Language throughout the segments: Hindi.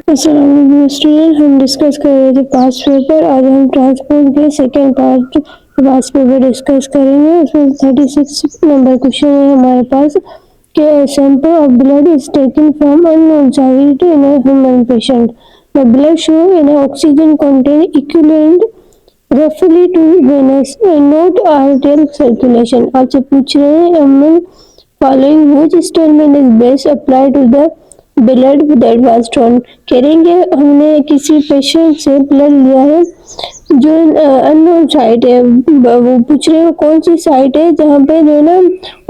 अस्सलाम स्टूडेंट, हम डिस्कस कर रहे थे पास्ट पेपर। आज हम ट्रांसपोर्ट के second part past paper discuss करेंगे। उसमें 36 नंबर क्वेश्चन है हमारे पास कि sample of blood is taken from unknown site in a human patient. The blood show in oxygen content equivalent रफली to venous not arterial circulation. आपसे पूछ रहे हैं following which statement is best apply to the blood that was drawn. करेंगे हमने किसी पेशेंट से ब्लड लिया है जो अननोन साइट है। वो पूछ रहे हो कौन सी साइट है जहाँ पे जो ना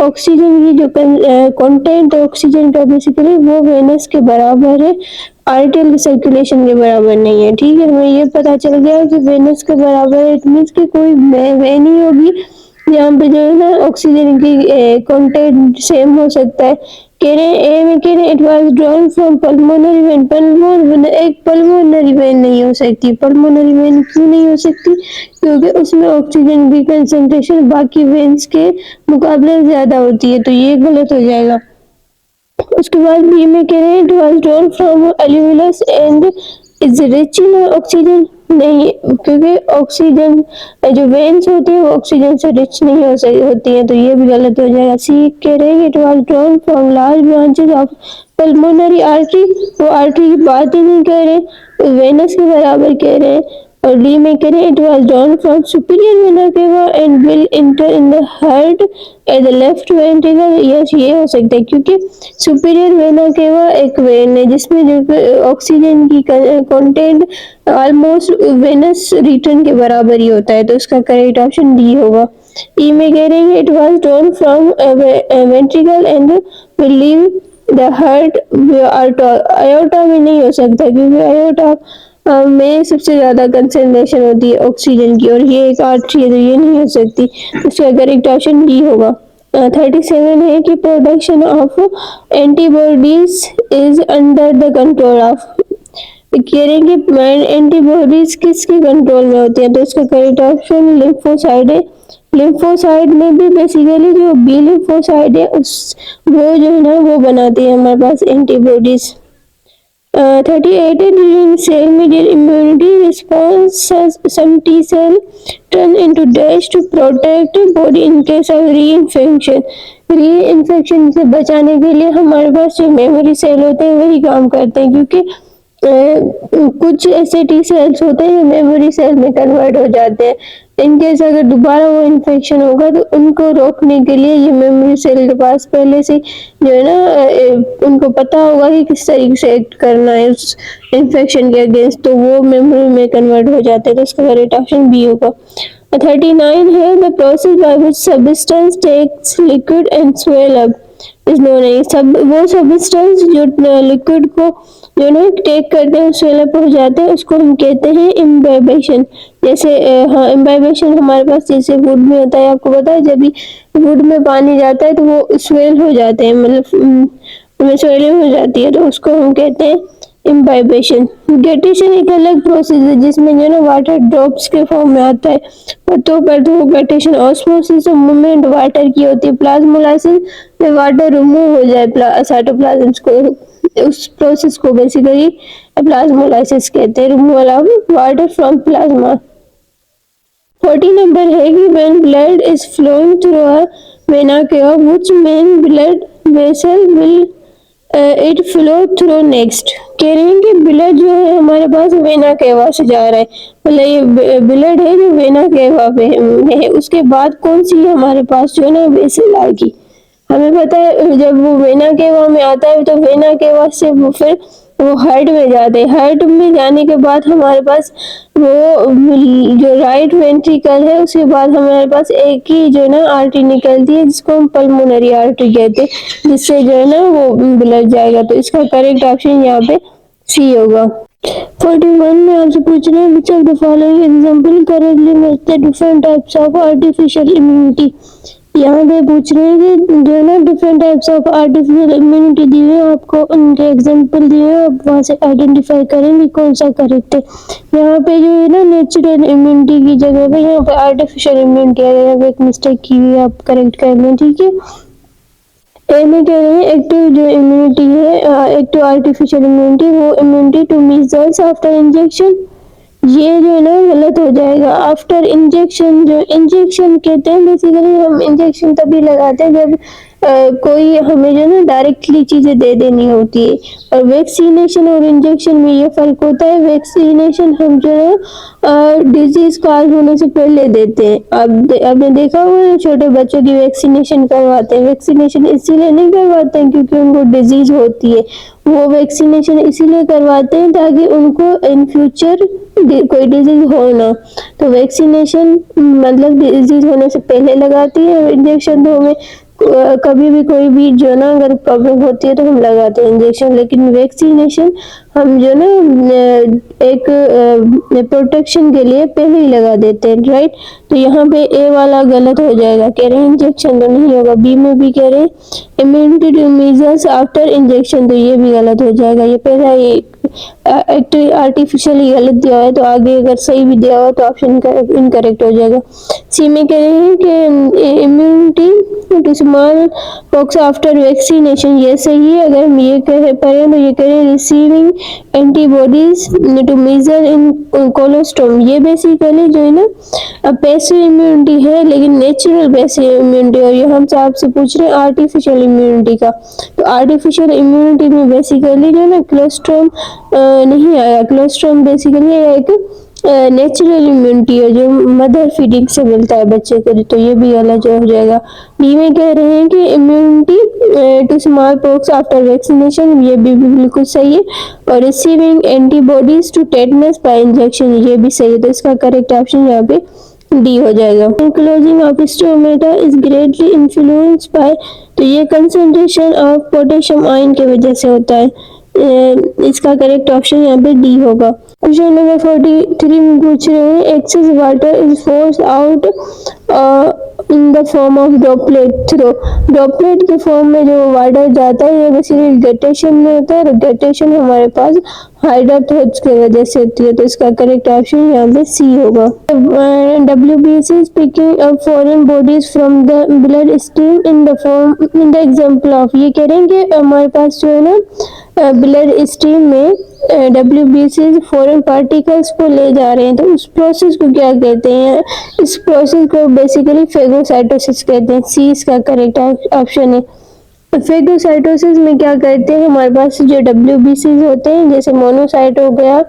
ऑक्सीजन की जो कंटेंट ऑक्सीजन का बेसिकली वो वेनस के बराबर है, आर्टियल सर्कुलेशन के बराबर नहीं है। ठीक है, हमें ये पता चल गया कि वेनस के बराबर है, इट मीन्स कि कोई वे नहीं होगी यहाँ पे जो है ना ऑक्सीजन की कंटेंट सेम हो सकता है। कह रहे ए में कह रहे it was drawn from pulmonary vein. एक पल्मोनरी वेन नहीं हो सकती। पल्मोनरी वेन क्यों नहीं हो सकती? क्योंकि उसमें ऑक्सीजन की कंसंट्रेशन बाकी वेन्स के मुकाबले ज्यादा होती है, तो ये गलत हो जाएगा। उसके बाद बी में कह रहे हैं it was drawn from aluminous and is rich in oxygen. नहीं, क्योंकि ऑक्सीजन जो वेन्स होती है वो ऑक्सीजन से रिच नहीं होती है, तो ये भी गलत हो जाएगा। सी कह रहे हैं it was drawn from large branches of pulmonary artery. वो आर्टरी की बात ही नहीं कह रहे, वेनस के बराबर कह रहे हैं। और डी में कह रहे हैं it was drawn from superior vena cava and will inter in the heart at the left ventricle. Yes, ये हो सकता है क्योंकि सुपीरियर वेना केवा एक वेन है जिसमें जो ऑक्सीजन की कंटेंट ऑलमोस्ट वेनस रिटर्न के बराबर ही होता है, तो इसका करेक्ट ऑप्शन डी होगा। ई में कह रहे हैं it was drawn from ventricle and will leave the heart. Iota में नहीं हो सकता क्योंकि आयोटा में सबसे ज्यादा कंसंट्रेशन होती है ऑक्सीजन की, और ये एक आर्टरी है तो ये नहीं हो सकती। इसका करेक्ट ऑप्शन डी होगा। 37 है कि production of antibodies is under the control of. कह रहे हैं कि एंटीबॉडीज किसके कंट्रोल में होती है, तो इसका करेक्ट ऑप्शन लिम्फोसाइड है। लिम्फोसाइड में भी बेसिकली जो बी लिम्फोसाइड है उस वो जो है ना वो बनाती है हमारे पास antibodies. 38 during cell mediated immunity response, some T cell turn into dash to protect body in case of reinfection। Reinfection से बचाने के लिए हमारे पास जो मेमोरी सेल होते हैं वही काम करते हैं, क्योंकि कुछ ऐसे टी सेल्स होते हैं जो मेमोरी सेल में कन्वर्ट हो जाते हैं। इनकेस अगर दोबारा वो इन्फेक्शन होगा तो उनको रोकने के लिए ये मेमोरी सेल के पास पहले से जो है ना उनको पता होगा कि किस तरीके से एक्ट करना है उस इन्फेक्शन के अगेंस्ट, तो वो मेमोरी में कन्वर्ट हो जाते हैं, तो इसका करेक्ट ऑप्शन बी होगा। 39 है the process by which substance takes liquid and swell up is known है। सब वो सब्सटेंस जो लिक्विड को जो ना टेक करते हैं स्वेल अप हो जाते हैं उसको हम कहते हैं इम्बाइबेशन। जैसे हाँ, इम्बाइबेशन हमारे पास जैसे वुड में होता है, आपको पता है जब भी वुड में पानी जाता है तो वो स्वेल हो जाते हैं, मतलब उनमें स्वेलिंग हो जाती है, तो उसको हम कहते हैं इम्बाइबेशन। गेटेशन एक अलग प्रोसेस है जिसमें जो ना वाटर ड्रॉप्स के फॉर्म में आता है, पत्तों पर तो गेटेशन ऑस्मोसिस मूवमेंट वाटर की होती है। प्लाज्मोलाइसिस में वाटर रिमूव हो जाए साइटोप्लाज्म को, उस प्रोसेस को बेसिकली प्लाज्मोलाइसिस कहते हैं, removal of water from plasma. 40 number है कि when blood is flowing through a vena cava which main blood vessel will it flow through next. कह रहे हैं कि ब्लड जो है हमारे पास वेना केवा से जा रहा है, मतलब ये ब्लड है जो वेना केवा में है, उसके बाद कौन सी हमारे पास जो है ना वेसल आएगी। हमें पता है जब वो वेना केवा में आता है तो वेना केवा से वो फिर वो हार्ट में जाते हैं, हार्ट में जाने के बाद हमारे पास वो जो राइट वेंट्रिकल है उसके बाद हमारे पास एक ही जो है ना आर्टरी निकलती है जिसको हम पल्मोनरी आर्टरी कहते हैं, जिससे जो है ना वो ब्लड जाएगा, तो इसका करेक्ट ऑप्शन यहाँ पे सी होगा। 41 में आपसे पूछ रहे हैं which of the following example correctly match the different types of artificial immunity. यहाँ पे पूछ रहे हैं कि जो है ना different types of artificial immunity दी है, आपको उनके एग्जांपल दिए हैं, आप वहाँ से आइडेंटिफाई करेंगे कौन सा करेक्ट है। यहाँ पे जो है ना नेचुरल इम्यूनिटी की जगह पे यहाँ पे आर्टिफिशियल इम्यूनिटी है, यहाँ पे एक मिस्टेक की हुई है, आप करेक्ट कर लें, ठीक है। ए में कह रहे हैं एक्टिव जो इम्यूनिटी है, एक्टिव आर्टिफिशियल इम्यूनिटी, वो immunity to measles after injection, ये जो है ना गलत हो जाएगा। आफ्टर इंजेक्शन, जो इंजेक्शन कहते हैं बेसिकली हम इंजेक्शन तभी लगाते हैं जब कोई हमें जो ना डायरेक्टली चीजें दे देनी होती है, और वैक्सीनेशन और इंजेक्शन में ये फर्क होता है। वैक्सीनेशन हम जो है डिजीज काज होने से पहले देते हैं। अब आपने देखा होगा छोटे बच्चों की वैक्सीनेशन करवाते हैं, वैक्सीनेशन इसीलिए नहीं करवाते हैं क्योंकि उनको डिजीज होती है, वो वैक्सीनेशन इसीलिए करवाते हैं ताकि उनको इन फ्यूचर कोई डिजीज हो ना। तो वैक्सीनेशन मतलब डिजीज होने से पहले लगाती है, और इंजेक्शन तो हमें कभी भी कोई भी जो ना अगर प्रॉब्लम होती है तो हम लगाते हैं इंजेक्शन, लेकिन वैक्सीनेशन हम जो ना एक प्रोटेक्शन के लिए पहले ही लगा देते हैं, राइट। तो यहाँ पे ए वाला गलत हो जाएगा, कह रहे हैं इंजेक्शन तो नहीं होगा। बी में भी कह रहे हैं immunity to measles after injection, तो ये भी गलत हो जाएगा। ये पहला एक्टिव आर्टिफिशियली गलत दिया है, तो आगे अगर सही भी दिया हो तो ऑप्शन इनकरेक्ट हो जाएगा। सी में कह रहे हैं कि immunity to smallpox after vaccination, ये सही है। अगर हम ये कह पढ़े तो ये कह रहे हैं रिसीविंग एंटीबॉडीज टू मीजल इन कोलोस्ट्रोम, ये बेसिकली जो है ना पैसिव इम्यूनिटी है, लेकिन नेचुरल पैसिव इम्यूनिटी, और ये हम आपसे पूछ रहे हैं आर्टिफिशियल इम्यूनिटी का। तो आर्टिफिशियल इम्यूनिटी में बेसिकली जो है ना कोलोस्ट्रोम नहीं आया। कोलोस्ट्रोम बेसिकली एक नेचुरल इम्यूनिटी है जो मदर फीडिंग से मिलता है बच्चे को, तो ये भी गलत हो जाएगा। डी में कह रहे हैं कि immunity to smallpox after vaccination, ये भी बिल्कुल सही है। और receiving antibodies to tetanus by injection, ये भी सही है। तो इसका करेक्ट ऑप्शन यहाँ पे डी हो जाएगा। Closing of stomata is greatly influenced by, तो ये कंसंट्रेशन ऑफ पोटेशियम आयन की वजह से होता है। इसका करेक्ट ऑप्शन यहाँ पे डी होगा। क्वेश्चन नंबर 43 में पूछ रहे हैं excess water is force out in the form of droplet through, droplet के फॉर्म में जो वाटर जाता है ये बेसिकली गटेशन में होता है, और गटेशन हमारे पास हाइड्रोथोट्स की वजह से होती है। तो इसका करेक्ट ऑप्शन यहाँ पे सी होगा। WBC is picking up foreign bodies from the blood stream in the form in the example of, ये कह रहे हैं कि हमारे पास जो है ना ब्लड स्ट्रीम में WBC फॉरेन पार्टिकल्स को ले जा रहे हैं, तो उस प्रोसेस को क्या कहते हैं? इस प्रोसेस को बेसिकली फेगोसाइटोसिस कहते हैं। सी इसका करेक्ट ऑप्शन है। फेगोसाइटोसिस में क्या करते हैं, हमारे पास जो WBC होते हैं जैसे मोनोसाइट हो गया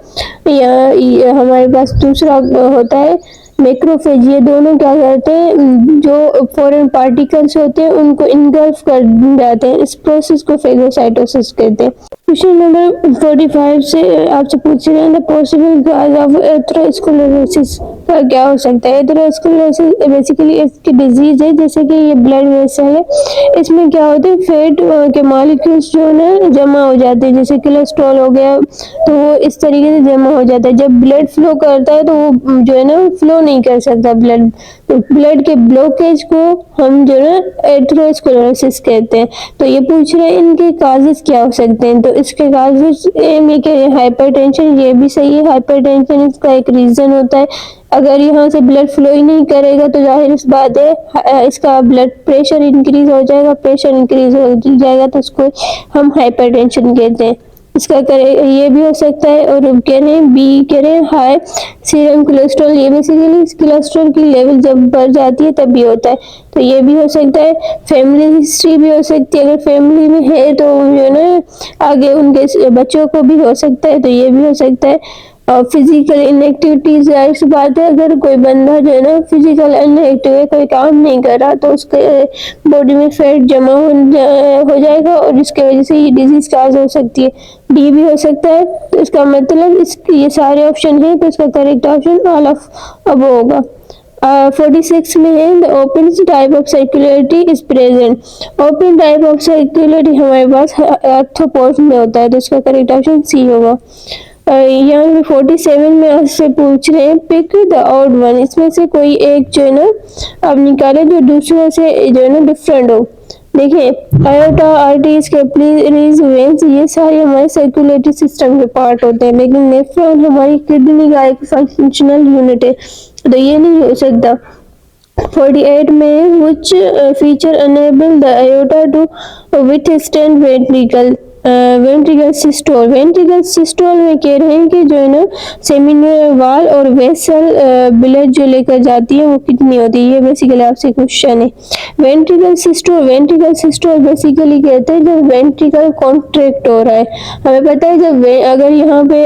या हमारे पास दूसरा होता है मैक्रोफेज, ये दोनों क्या करते हैं जो फॉरेन पार्टिकल्स होते हैं उनको इनगल्फ कर जाते हैं, इस प्रोसेस को फेगोसाइटोसिस कहते हैं। क्वेश्चन नंबर 45 से आपसे पूछ रहे हैं the possible cause of atherosclerosis का क्या हो सकता है। एथेरोस्क्लेरोसिस बेसिकली इसकी डिजीज है, जैसे कि ये ब्लड वेसल है, इसमें क्या होता है फैट के मॉलिक्यूल्स जो है ना जमा हो जाते हैं, जैसे कोलेस्ट्रॉल हो गया तो वो इस तरीके से जमा हो जाता है। जब ब्लड फ्लो करता है तो वो जो है ना फ्लो नहीं कर सकता ब्लड, तो ब्लड के ब्लॉकेज को हम जो है एथेरोस्क्लेरोसिस कहते हैं। तो ये पूछ रहे हैं इनके काजेस क्या हो सकते हैं, तो इसके काजेस में क्या है हाइपरटेंशन, ये भी सही है। हाइपरटेंशन इसका एक रीजन होता है, अगर यहाँ से ब्लड फ्लो ही नहीं करेगा तो जाहिर इस बात है इसका ब्लड प्रेशर इंक्रीज हो जाएगा, प्रेशर इंक्रीज हो जाएगा तो उसको हम हाइपरटेंशन कहते हैं। इसका करे ये भी हो सकता है। और कह रहे हैं बी कह रहे हैं हाई सीरम कोलेस्ट्रॉल, ये बेसिकली कोलेस्ट्रॉल की लेवल जब बढ़ जाती है तब भी होता है, तो ये भी हो सकता है। फैमिली हिस्ट्री भी हो सकती है, अगर फैमिली में है तो जो है ना आगे उनके बच्चों को भी हो सकता है, तो ये भी हो सकता है। और फिजिकल इनएक्टिविटीज, जाहिर सी बात है अगर कोई बंदा जो है ना फिजिकल इनएक्टिव है, कोई काम नहीं कर रहा तो उसके बॉडी में फैट जमा हो जाएगा और इसके वजह से ये डिजीज काज हो सकती है। डी भी हो सकता है, तो इसका मतलब ये सारे ऑप्शन है, तो इसका करेक्ट ऑप्शन ऑल ऑफ अब होगा। 46 में है the open type of circularity is present, open type of circularity हमारे पास आर्थ्रोपोड्स में होता है, तो इसका करेक्ट ऑप्शन सी होगा। यहाँ पे 47 में आपसे पूछ रहे हैं पिक द ऑड वन, इसमें से कोई एक जो है ना आप निकाले जो दूसरों से जो है ना डिफरेंट हो। देखिए आयोटा, आर्टरीज, कैपिलरीज, वेन्स, ये सारे हमारे सर्कुलेटरी सिस्टम के पार्ट होते हैं, लेकिन नेफ्रॉन हमारी किडनी का एक फंक्शनल यूनिट है, तो ये नहीं हो सकता। 48 में which feature enable the aorta to withstand ventricle systole. Ventricle systole में कह रहे हैं कि जो है ना सेमिनल वाल और वेसल ब्लड जो लेकर जाती है वो कितनी होती है, ये बेसिकली आपसे क्वेश्चन है। वेंट्रिकल सिस्टोल बेसिकली कहते हैं जब वेंट्रिकल कॉन्ट्रैक्ट हो रहा है। हमें पता है जब अगर यहाँ पे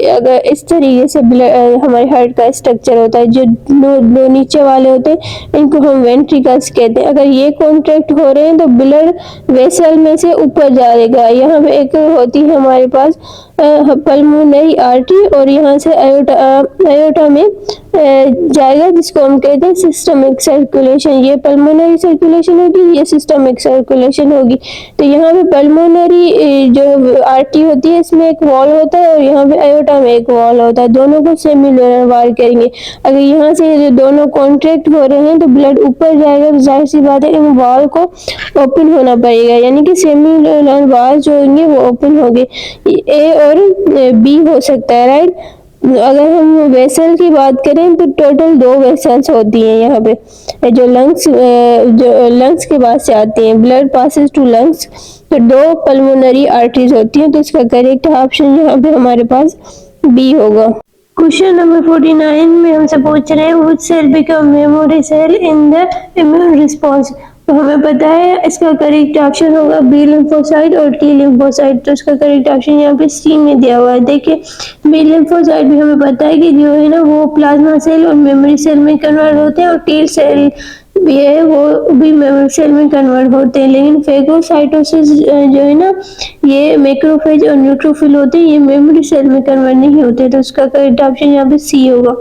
अगर इस तरीके से हमारे हार्ट का स्ट्रक्चर होता है, जो दो नीचे वाले होते हैं इनको हम वेंट्रिकल्स कहते हैं। अगर ये कॉन्ट्रैक्ट हो रहे हैं तो ब्लड वेसल में से ऊपर जाएगा। यहाँ पे एक होती है हमारे पास पल्मोनरी आर्टरी और यहाँ से आयोटा में जाएगा, जिसको हम कहते हैं सिस्टमिक सर्कुलेशन। ये पल्मोनरी सर्कुलेशन होगी, ये सिस्टमिक सर्कुलेशन होगी। तो यहाँ पे पल्मोनरी जो आर्टरी होती है इसमें एक वॉल होता है और यहाँ पे आयोटा में एक वॉल होता है, दोनों को सेमिलर वार करेंगे। अगर यहाँ से जो दोनों कॉन्ट्रैक्ट हो रहे हैं तो ब्लड ऊपर जाएगा, तो जाहिर सी बात है इन वॉल को ओपन होना पड़ेगा, यानी कि सेमिलर वाल जो होंगे वो ओपन होंगे। ए और बी हो सकता है, राइट। अगर हम वेसल की बात करें तो टोटल 2 वेसल्स होती हैं यहाँ पे, जो लंग्स के पास से आती हैं, ब्लड पासेस टू लंग्स। तो 2 पल्मोनरी आर्टरीज होती हैं, तो इसका करेक्ट ऑप्शन यहाँ पे हमारे पास बी होगा। क्वेश्चन नंबर 49 में हमसे पूछ रहे हैं which cell become memory cell in the immune response. तो हमें पता है इसका करेक्ट ऑप्शन होगा बी लिम्फोसाइट और टी लिम्फोसाइट। तो इसका करेक्ट ऑप्शन यहाँ पे सी में दिया हुआ है। देखिए बी लिम्फोसाइट भी हमें पता है कि जो है ना वो प्लाज्मा सेल और मेमोरी सेल में कन्वर्ट होते हैं, और टी सेल भी है वो भी मेमोरी सेल में कन्वर्ट होते हैं। लेकिन फेगोसाइटोसिस जो है ना ये मैक्रोफेज और न्यूट्रोफिल होते हैं, ये मेमोरी सेल में कन्वर्ट नहीं होते। तो उसका करेक्ट ऑप्शन यहाँ पे सी होगा।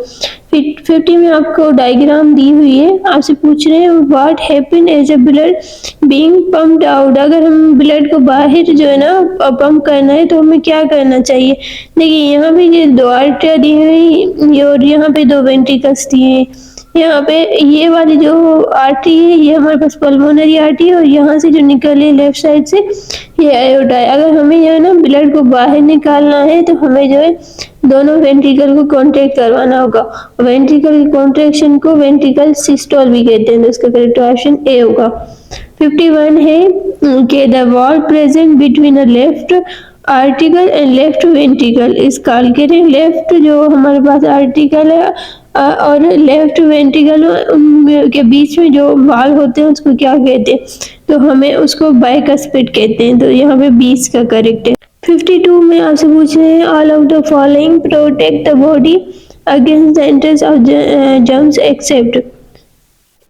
50 में आपको डायग्राम दी हुई है, आपसे पूछ रहे हैं what happen as a blood being pumped out. अगर हम ब्लड को बाहर जो है ना पंप करना है तो हमें क्या करना चाहिए। देखिए यहाँ पे ये 2 आर्टरियां दी हुई और यहाँ पे 2 वेंट्रिकल्स दिए। यहाँ पे ये वाली जो आर्टरी है ये हमारे पास पल्मोनरी आर्टरी है, और यहाँ से जो निकली लेफ्ट साइड से ये आयोटा है। अगर हमें जो है ना ब्लड को बाहर निकालना है तो हमें जो है दोनों वेंट्रिकल को कॉन्ट्रैक्ट करवाना होगा। वेंट्रिकल कॉन्ट्रैक्शन को वेंट्रिकल सिस्टोल भी कहते हैं, तो इसका करेक्ट ऑप्शन ए होगा। 51 है कि the wall present between the left article and left ventricle इस कॉल्ड। कह रहे हैं लेफ्ट जो हमारे पास आर्टिकल है और लेफ्ट वेंट्रिकल के बीच में जो वाल होते हैं उसको क्या कहते हैं, तो हमें उसको बाइकस्पिड कहते हैं। तो यहाँ पे 20 का करेक्ट है। 52 में आपसे पूछ रहे हैं all of the following protect the body against the entrance of germs except.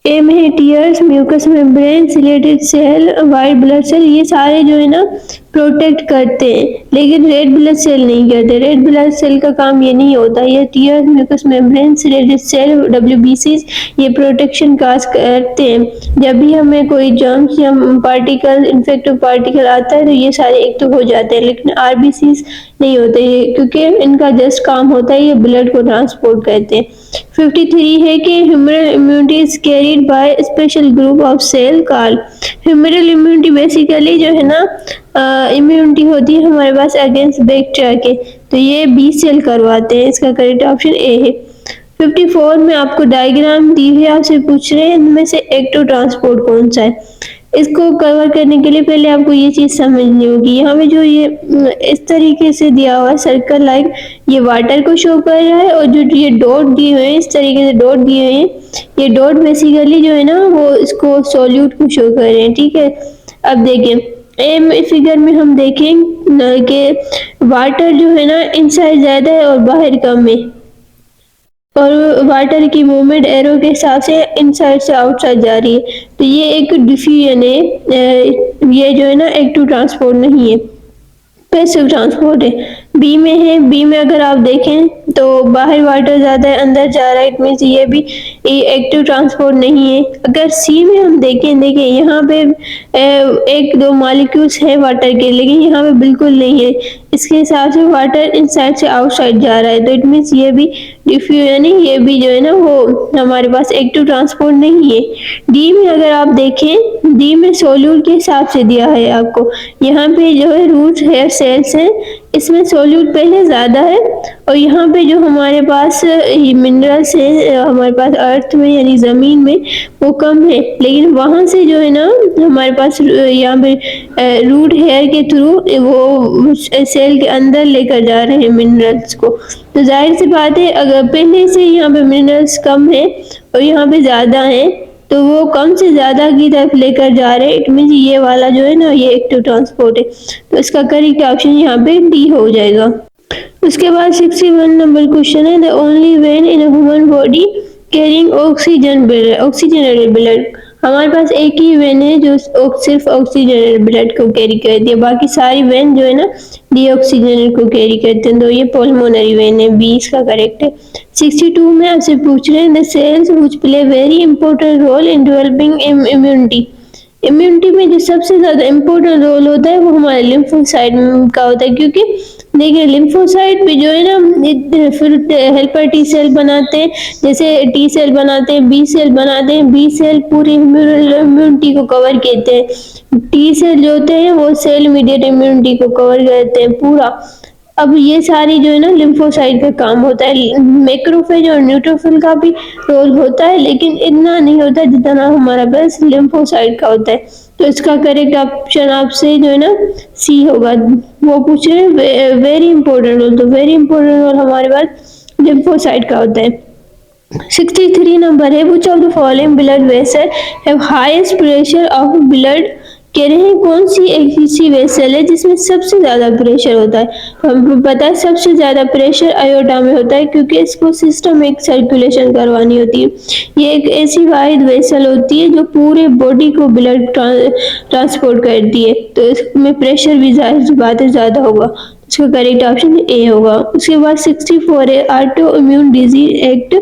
A में है tears, mucous membrane, ciliated cell, white blood cell. ये सारे जो है ना प्रोटेक्ट करते हैं, लेकिन रेड ब्लड सेल नहीं करते। रेड ब्लड सेल का काम ये नहीं होता। ये tears, mucous membrane, ciliated cell, डब्ल्यूबीसीज ये प्रोटेक्शन काज करते हैं। जब भी हमें कोई जर्म्स या पार्टिकल इन्फेक्टिव पार्टिकल आता है तो ये सारे एक्टिव हो जाते हैं, लेकिन आरबीसीज नहीं होते, क्योंकि इनका जस्ट काम होता है ये ब्लड को ट्रांसपोर्ट करते हैं। 53 है कि humoral immunity is carried by special group of cell called. Humoral immunity basically जो है ना इम्यूनिटी होती है हमारे पास अगेंस्ट बैक्टीरिया के, तो ये बी सेल करवाते हैं। इसका करेक्ट ऑप्शन ए है। 54 में आपको डायग्राम दी है, आपसे पूछ रहे हैं इनमें से एक्टिव ट्रांसपोर्ट कौन सा है। इसको कवर करने के लिए पहले आपको ये चीज समझनी होगी। यहाँ पे जो ये इस तरीके से दिया हुआ है सर्कल लाइक, ये वाटर को शो कर रहा है, और जो ये डॉट दिए हुए हैं इस तरीके से डॉट दिए हुए हैं, ये डॉट बेसिकली जो है ना वो इसको सॉल्यूट को शो कर रहे हैं, ठीक है। अब देखिए ए फिगर में हम देखें कि वाटर जो है ना इनसाइड ज्यादा है और बाहर कम है, और वाटर की मूवमेंट एरो के हिसाब से इनसाइड से आउटसाइड जा रही है। तो ये एक डिफ्यूजन है, ये जो है ना एक्टिव ट्रांसपोर्ट नहीं है, पैसिव ट्रांसपोर्ट है। बी में है, बी में अगर आप देखें तो बाहर वाटर ज्यादा है अंदर जा रहा है, इट मीन्स ये भी एक्टिव ट्रांसपोर्ट नहीं है। अगर सी में हम देखें, देखिए यहाँ पे 1-2 मॉलिक्यूल्स है वाटर के, लेकिन यहाँ पे बिल्कुल नहीं है। इसके हिसाब से वाटर इनसाइड से आउटसाइड जा रहा है, तो इट मीन्स ये भी डिफ्यूजन है, ये भी जो है ना वो हमारे पास एक्टिव ट्रांसपोर्ट नहीं है। डी में अगर आप देखें, डी में सोल्यूट के हिसाब से दिया है आपको। यहाँ पे जो है रूट हेयर सेल्स हैं, इसमें सोल्यूट पहले ज़्यादा है और यहाँ पे जो हमारे पास मिनरल्स है हमारे पास अर्थ में यानी ज़मीन में वो कम है, लेकिन वहाँ से जो है ना हमारे पास यहाँ पे रूट हेयर के थ्रू वो सेल के अंदर लेकर जा रहे हैं मिनरल्स को। तो जाहिर सी बात है अगर पहले से यहाँ पे मिनरल्स कम है और यहाँ पे ज़्यादा है तो वो कम से ज्यादा की तरफ लेकर जा रहे हैं। इट मीन ये वाला जो है ना ये एक्टिव ट्रांसपोर्ट है, तो इसका करेक्ट ऑप्शन यहाँ पे डी हो जाएगा। उसके बाद 61 नंबर क्वेश्चन है the only when in human body carrying oxygenated blood. हमारे पास एक ही वेन है जो सिर्फ ऑक्सीजनेटेड ब्लड को कैरी करती है, बाकी सारी वेन जो है ना डीऑक्सीजनेटेड को कैरी करते हैं, तो ये पल्मोनरी वेन है, बी इसका करेक्ट है। 62 में आपसे पूछ रहे हैं the cells which play very important role in developing immunity. Immunity में जो सबसे ज्यादा इम्पोर्टेंट रोल होता है वो हमारे लिम्फोसाइट का होता है, क्योंकि देखिए लिम्फोसाइट पे जो है ना फिर हेल्पर टी सेल बनाते हैं, जैसे टी सेल बनाते हैं, बी सेल बनाते हैं, बी सेल पूरी इम्यूनिटी को कवर करते हैं, टी सेल जो होते हैं वो सेल इमीडिएट इम्यूनिटी को कवर करते हैं पूरा। अब ये सारी जो है ना लिम्फोसाइट का काम होता है, मैक्रोफेज और न्यूट्रोफिल का भी रोल होता है लेकिन इतना नहीं होता जितना हमारा बस लिम्फोसाइट का होता है। तो इसका करेक्ट ऑप्शन आपसे जो है ना सी होगा। वो पूछ रहे हैं वेरी इंपॉर्टेंट रोल, तो वेरी इंपॉर्टेंट रोल हमारे पास लिम्फोसाइट का होता है। 63 नंबर है विच of the following blood vessel have highest pressure of blood. कह रहे हैं कौन सी ऐसी वेसल है जिसमें सबसे ज्यादा प्रेशर होता है। हमको पता है सबसे ज्यादा प्रेशर अयोटा में होता है, क्योंकि इसको सिस्टमिक सर्कुलेशन करवानी होती है। ये एक ऐसी वाहिद वेसल होती है जो पूरे बॉडी को ब्लड ट्रांसपोर्ट करती है, तो इसमें प्रेशर भी जाहिर सी बात है ज्यादा होगा। इसका करेक्ट ऑप्शन ए होगा। उसके बाद 64 है auto immune disease act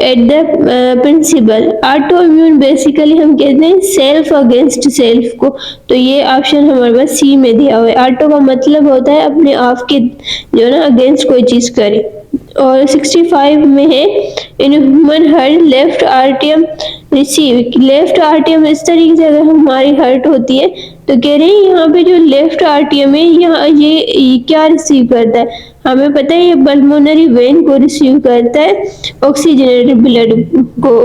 at the principle. Auto immune basically हम कहते हैं सेल्फ अगेंस्ट सेल्फ को, तो ये ऑप्शन हमारे पास सी में दिया हुआ है। ऑटो का मतलब होता है अपने आप के जो ना अगेंस्ट कोई चीज करे। और 65 में है in human heart left आर्टियम receive. Left आर्टियम इस तरीके से अगर हमारी हार्ट होती है तो कह रहे हैं यहाँ पे जो लेफ्ट आर्टियम है यहाँ ये क्या रिसीव करता है, हमें पता है ये पल्मोनरी वेन को रिसीव करता है ऑक्सीजनेटेड ब्लड को।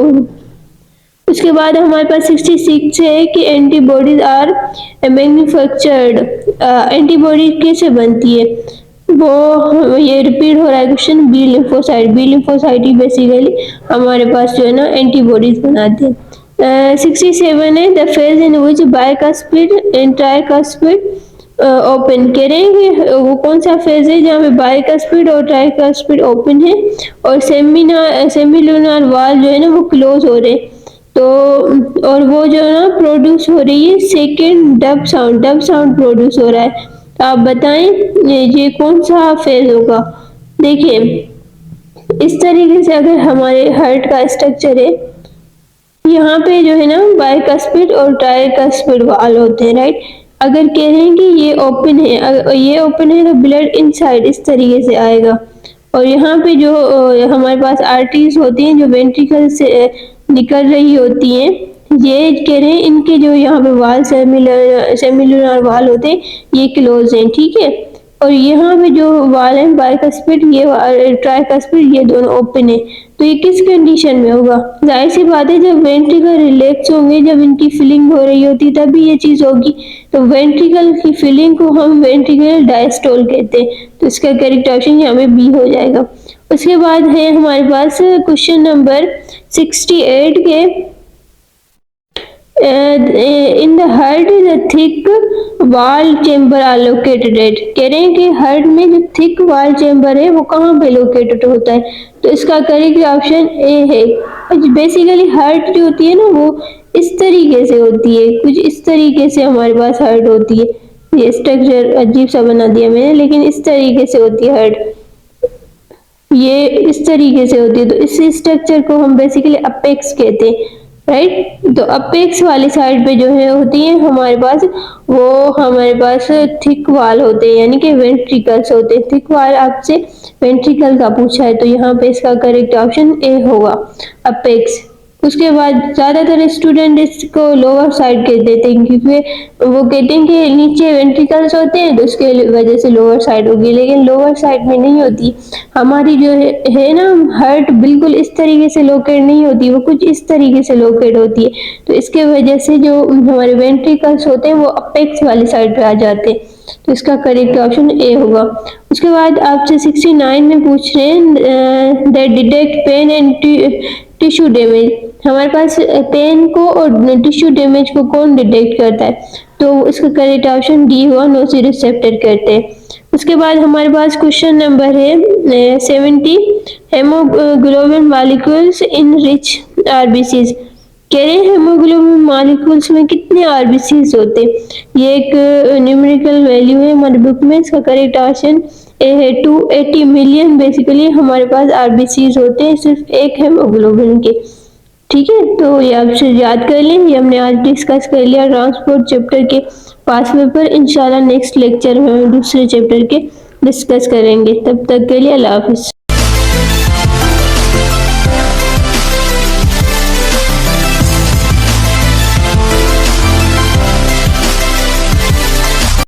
उसके बाद हमारे पास 66 है कि एंटीबॉडीज आर मैन्युफैक्चर्ड। एंटीबॉडी कैसे बनती है वो ये रिपीट हो रहा है question. B lymphocyte, B lymphocyte ही बेसिकली हमारे पास जो है ना एंटीबॉडीज बनाते हैं। 67 है the phase in which bicuspid and tricuspid open. कह रहे हैं कि वो कौन सा फेज है जहाँ पे बाइकास्पिड और ट्राइकास्पिड ओपन है और सेमिलुनार वाल जो है ना वो क्लोज हो रहे हैं। तो और वो जो है ना प्रोड्यूस हो रही है सेकेंड डब साउंड प्रोड्यूस हो रहा है। तो आप बताएं ये कौन सा फेज होगा। देखिए इस तरीके से अगर हमारे हार्ट का स्ट्रक्चर है, यहाँ पे जो है ना बाइकास्पिड और ट्राइकास्पिड वाल होते हैं, राइट। अगर कह रहे हैं कि ये ओपन है, अगर ये ओपन है तो ब्लड इनसाइड इस तरीके से आएगा, और यहाँ पे जो हमारे पास आर्टरीज होती हैं जो वेंट्रिकल से निकल रही होती हैं, ये कह रहे हैं इनके जो यहाँ पे वाल सेमिलुनर वाल होते हैं ये क्लोज हैं, ठीक है। और यहाँ पे जो वाल है बाइकास्पिड ये ट्राइकास्पिड ये दोनों ओपन है। तो ये किस कंडीशन में होगा, जाहिर सी बात है जब वेंट्रिकल रिलैक्स होंगे, जब इनकी फिलिंग हो रही होती तभी ये चीज होगी। तो वेंट्रिकल की फिलिंग को हम वेंट्रिकल डायस्टोल कहते हैं, तो इसका करेक्ट ऑप्शन यहाँ पे बी हो जाएगा। उसके बाद है हमारे पास क्वेश्चन नंबर 68 के in the heart the thick वाल चेम्बर आर लोकेटेड एट। कह रहे हैं कि हार्ट में जो थिक वाल चेम्बर है वो कहाँ पे लोकेटेड होता है, तो इसका करेक्ट ऑप्शन ए है। बेसिकली हार्ट जो होती है ना वो इस तरीके से होती है, कुछ इस तरीके से हमारे पास हार्ट होती है। ये स्ट्रक्चर अजीब सा बना दिया मैंने, लेकिन इस तरीके से होती है हार्ट, ये इस तरीके से होती है। तो इस स्ट्रक्चर को हम बेसिकली अपेक्स कहते हैं, राइट। तो अपेक्स वाली साइड पे जो है होती है हमारे पास वो हमारे पास थिक वाल होते हैं, यानी कि वेंट्रिकल्स होते हैं। थिक वाल आपसे वेंट्रिकल का पूछा है, तो यहाँ पे इसका करेक्ट ऑप्शन ए होगा अपेक्स। उसके बाद ज़्यादातर स्टूडेंट इसको लोअर साइड कह देते हैं, क्योंकि वो कहते हैं कि नीचे वेंट्रिकल्स होते हैं तो उसके वजह से लोअर साइड होगी, लेकिन लोअर साइड में नहीं होती। हमारी जो है ना हार्ट बिल्कुल इस तरीके से लोकेट नहीं होती, वो कुछ इस तरीके से लोकेट होती है। तो इसके वजह से जो हमारे वेंट्रिकल्स होते हैं वो अपेक्स वाली साइड पे आ जाते हैं। तो इसका करेक्ट ऑप्शन ए होगा। उसके बाद आपसे 69 में पूछ रहे हैं that detect pain and tissue damage. हमारे पास पेन को और टिश्यू डैमेज को कौन डिटेक्ट करता है? तो इसका करेक्ट ऑप्शन डी हुआ, नोसिरिसेप्टर करते हैं। उसके बाद हमारे पास क्वेश्चन नंबर है 70, haemoglobin molecules in rich RBCs. कह रहे हैं हेमोग्लोबिन मॉलिक्यूल्स में कितने आरबीसीज होते हैं? ये एक न्यूमेरिकल वैल्यू है हमारे बुक में। इसका करेक्ट ऑप्शन ए है 280 मिलियन बेसिकली हमारे पास आरबीसीज होते हैं सिर्फ एक हेमोग्लोबिन के। ठीक है, तो ये आपसे याद कर लें। ये हमने आज डिस्कस कर लिया ट्रांसपोर्ट चैप्टर के पास पेपर। इंशाल्लाह नेक्स्ट लेक्चर में हम दूसरे चैप्टर के डिस्कस करेंगे। तब तक के लिए अल्लाह हाफिज।